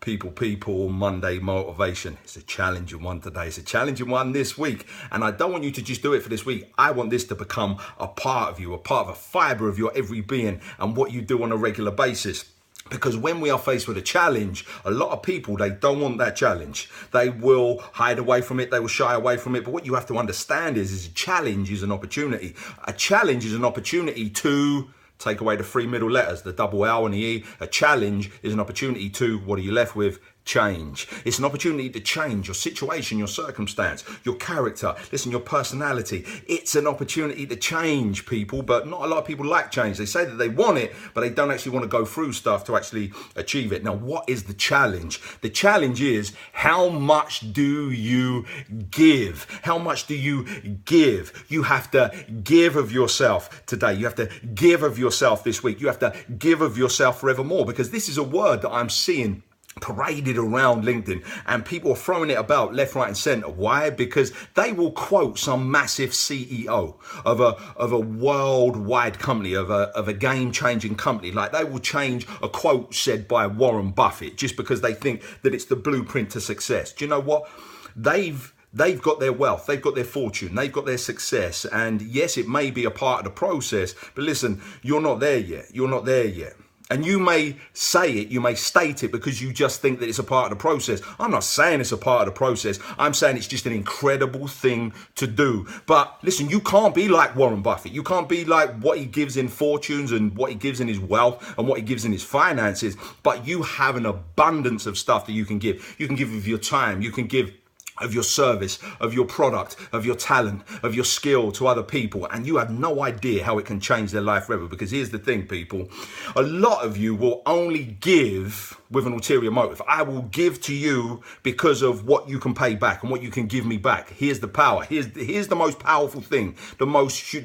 People, Monday motivation. It's a challenging one today. It's a challenging one this week. And I don't want you to just do it for this week. I want this to become a part of you, a part of a fiber of your every being and what you do on a regular basis. Because when we are faced with a challenge, a lot of people, they don't want that challenge. They will hide away from it. They will shy away from it. But what you have to understand is a challenge is an opportunity. A challenge is an opportunity to take away the three middle letters, the double L and the E. A challenge is an opportunity to, what are you left with? Change. It's an opportunity to change your situation, your circumstance, your character, listen, your personality. It's an opportunity to change, people, but not a lot of people like change. They say that they want it, but they don't actually want to go through stuff to actually achieve it. Now, what is the challenge? The challenge is, how much do you give? How much do you give? You have to give of yourself today. You have to give of yourself this week. You have to give of yourself forevermore, because this is a word that I'm seeing paraded around LinkedIn, and people are throwing it about left, right, and center. Why? Because they will quote some massive CEO of a worldwide company, of a game-changing company. Like, they will change a quote said by Warren Buffett just because they think that it's the blueprint to success. Do you know what? They've got their wealth, they've got their fortune, they've got their success. And yes, it may be a part of the process, but listen, you're not there yet. You're not there yet. And you may say it, you may state it because you just think that it's a part of the process. I'm not saying it's a part of the process. I'm saying it's just an incredible thing to do. But listen, you can't be like Warren Buffett. You can't be like what he gives in fortunes and what he gives in his wealth and what he gives in his finances. But you have an abundance of stuff that you can give. You can give of your time. You can give of your service, of your product, of your talent, of your skill to other people, and you have no idea how it can change their life forever. Because here's the thing, people, a lot of you will only give with an ulterior motive. I will give to you because of what you can pay back and what you can give me back. Here's the power. Here's the most powerful thing, the most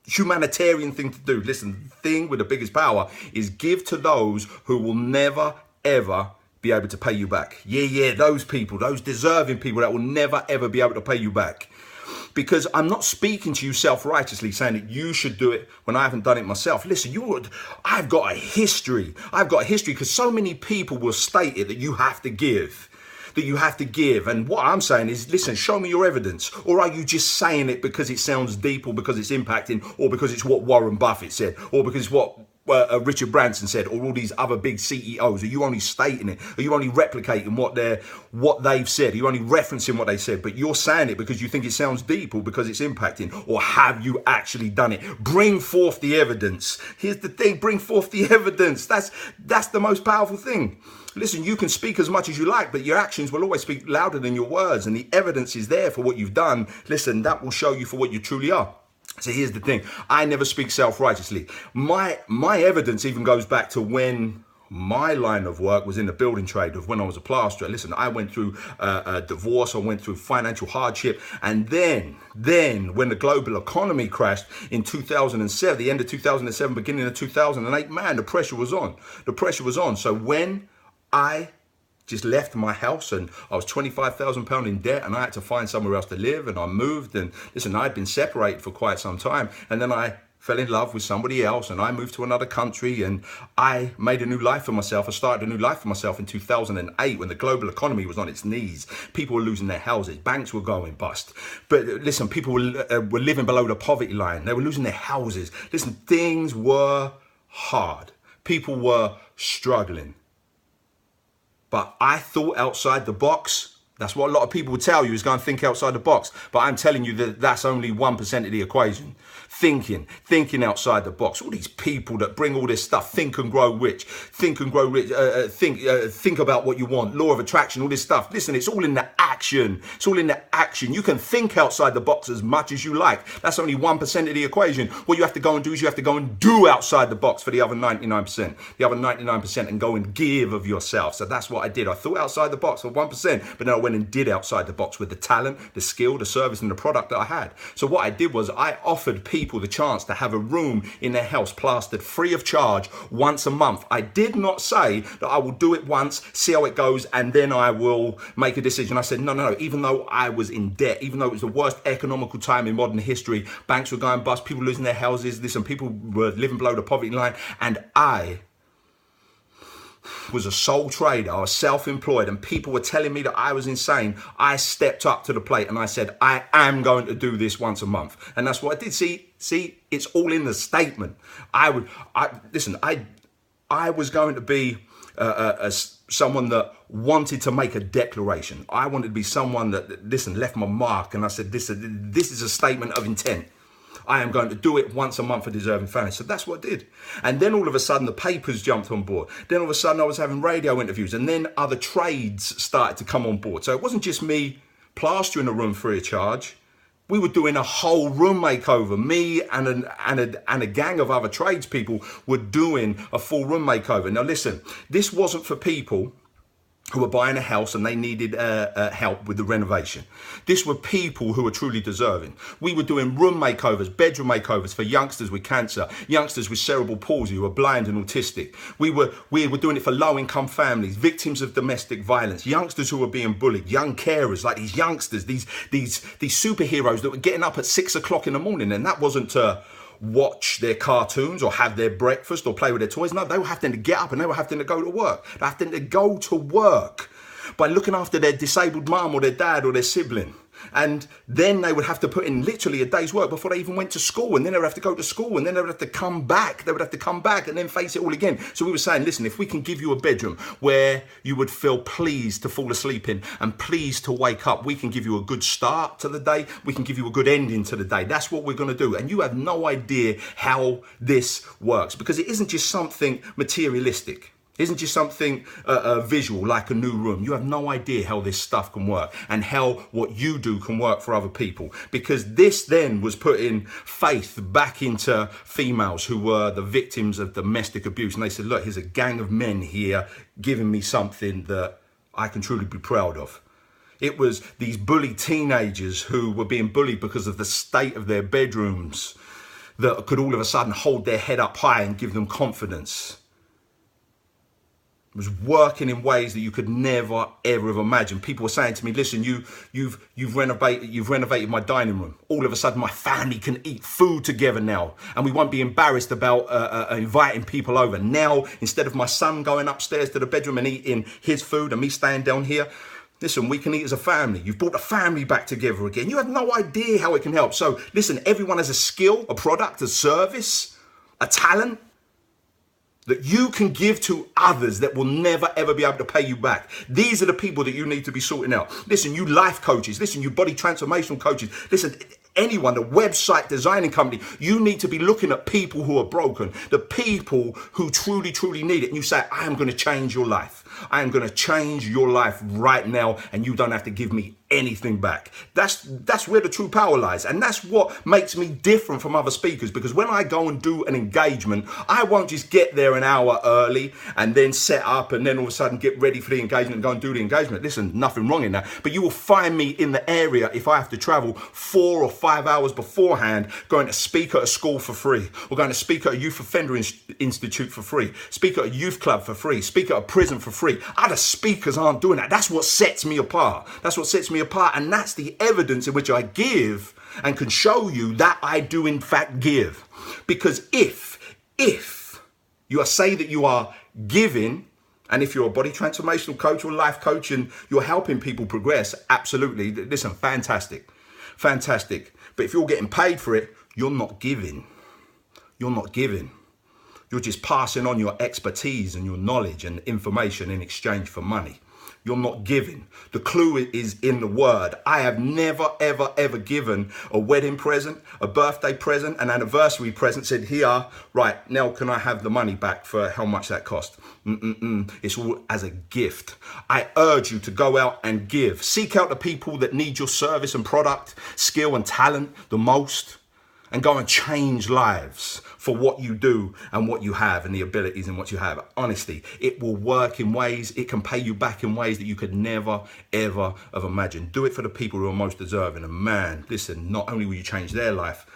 humanitarian thing to do. Listen, the thing with the biggest power is give to those who will never, ever be able to pay you back. Yeah, those people, those deserving people that will never, ever be able to pay you back. Because I'm not speaking to you self-righteously saying that you should do it when I haven't done it myself. Listen, I've got a history. Because so many people will state it that you have to give. And what I'm saying is, listen, show me your evidence. Or are you just saying it because it sounds deep, or because it's impacting, or because it's what Warren Buffett said, or because it's what Richard Branson said, or all these other big CEOs? Are you only stating it? Are you only replicating what they've said? Are you only referencing what they said? But you're saying it because you think it sounds deep, or because it's impacting, or have you actually done it? Bring forth the evidence. Here's the thing, bring forth the evidence. That's the most powerful thing. Listen, you can speak as much as you like, but your actions will always speak louder than your words, and the evidence is there for what you've done. Listen, that will show you for what you truly are. So here's the thing, I never speak self-righteously. My evidence even goes back to when my line of work was in the building trade, of when I was a plasterer. Listen, I went through a divorce, I went through financial hardship, and then when the global economy crashed in 2007, the end of 2007, beginning of 2008, man, the pressure was on. So when I just left my house and I was £25,000 in debt, and I had to find somewhere else to live, and I moved, and listen, I'd been separated for quite some time, and then I fell in love with somebody else, and I moved to another country, and I made a new life for myself. I started a new life for myself in 2008 when the global economy was on its knees. People were losing their houses. Banks were going bust. But listen, people were living below the poverty line. They were losing their houses. Listen, things were hard. People were struggling. But I thought outside the box. That's what a lot of people will tell you, is go and think outside the box. But I'm telling you that that's only 1% of the equation. Thinking outside the box. All these people that bring all this stuff, think and grow rich, think about what you want, law of attraction, all this stuff. Listen, it's all in the action. You can think outside the box as much as you like. That's only 1% of the equation. What you have to go and do is you have to go and do outside the box for the other 99%. The other 99%, and go and give of yourself. So that's what I did. I thought outside the box for 1%, but then I went and did outside the box with the talent, the skill, the service, and the product that I had. So what I did was I offered people the chance to have a room in their house plastered free of charge once a month. I did not say that I will do it once, see how it goes, and then I will make a decision. I said, no. Even though I was in debt, even though it was the worst economical time in modern history, banks were going bust, people losing their houses, people were living below the poverty line, and I was a sole trader, I was self-employed, and people were telling me that I was insane, I stepped up to the plate and I said, I am going to do this once a month. And that's what I did. See, it's all in the statement. I was going to be someone that wanted to make a declaration. I wanted to be someone that, left my mark. And I said, this is a statement of intent. I am going to do it once a month for deserving families. So that's what I did. And then all of a sudden the papers jumped on board. Then all of a sudden I was having radio interviews, and then other trades started to come on board. So it wasn't just me plastering a room free of charge. We were doing a whole room makeover. Me and a gang of other tradespeople were doing a full room makeover. Now listen, this wasn't for people who were buying a house and they needed help with the renovation. This were people who were truly deserving. We were doing room makeovers, bedroom makeovers for youngsters with cancer, youngsters with cerebral palsy who are blind and autistic. We were doing it for low-income families, victims of domestic violence, youngsters who were being bullied, young carers, like these youngsters, these superheroes that were getting up at 6 o'clock in the morning, and that wasn't to watch their cartoons or have their breakfast or play with their toys. No, they were having to get up and they were having to go to work. They were having to go to work by looking after their disabled mum or their dad or their sibling. And then they would have to put in literally a day's work before they even went to school. And then they would have to go to school, and then they would have to come back. They would have to come back and then face it all again. So we were saying, listen, if we can give you a bedroom where you would feel pleased to fall asleep in and pleased to wake up, we can give you a good start to the day. We can give you a good ending to the day. That's what we're going to do. And you have no idea how this works, because it isn't just something materialistic. Isn't just something visual like a new room. You have no idea how this stuff can work and how what you do can work for other people. Because this then was putting faith back into females who were the victims of domestic abuse. And they said, look, here's a gang of men here giving me something that I can truly be proud of. It was these bullied teenagers who were being bullied because of the state of their bedrooms that could all of a sudden hold their head up high and give them confidence. Was working in ways that you could never ever have imagined. People were saying to me, listen, you've renovated my dining room. All of a sudden my family can eat food together now, and we won't be embarrassed about inviting people over. Now, instead of my son going upstairs to the bedroom and eating his food and me staying down here, listen, we can eat as a family. You've brought the family back together again. You have no idea how it can help. So listen, everyone has a skill, a product, a service, a talent that you can give to others that will never ever be able to pay you back. These are the people that you need to be sorting out. Listen, you life coaches, listen, you body transformational coaches, listen, anyone, the website designing company, you need to be looking at people who are broken, the people who truly, truly need it. And you say, I am going to change your life. I am going to change your life right now, and you don't have to give me anything back. That's where the true power lies. And that's what makes me different from other speakers, because when I go and do an engagement, I won't just get there an hour early and then set up and then all of a sudden get ready for the engagement and go and do the engagement. Listen, nothing wrong in that. But you will find me in the area if I have to travel 4 or 5 hours beforehand, going to speak at a school for free, or going to speak at a youth offender institute for free, speak at a youth club for free, speak at a prison for free. Other speakers aren't doing that. That's what sets me apart. That's what sets me apart. And that's the evidence in which I give and can show you that I do in fact give. Because if you say that you are giving, and if you're a body transformational coach or life coach and you're helping people progress, absolutely, listen, fantastic. But if you're getting paid for it, you're not giving. You're not giving. You're just passing on your expertise and your knowledge and information in exchange for money. You're not giving. The clue is in the word. I have never, ever, ever given a wedding present, a birthday present, an anniversary present, said, here, right, now can I have the money back for how much that cost? It's all as a gift. I urge you to go out and give. Seek out the people that need your service and product, skill and talent the most, and go and change lives for what you do and what you have and the abilities and what you have. Honestly, it will work in ways, it can pay you back in ways that you could never, ever have imagined. Do it for the people who are most deserving. And man, listen, not only will you change their life,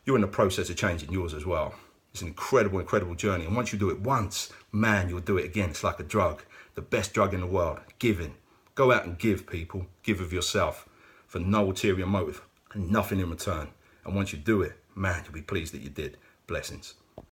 you're in the process of changing yours as well. It's an incredible, incredible journey. And once you do it once, man, you'll do it again. It's like a drug, the best drug in the world, giving. Go out and give, people. Give of yourself for no ulterior motive and nothing in return. And once you do it, man, you'll be pleased that you did. Blessings.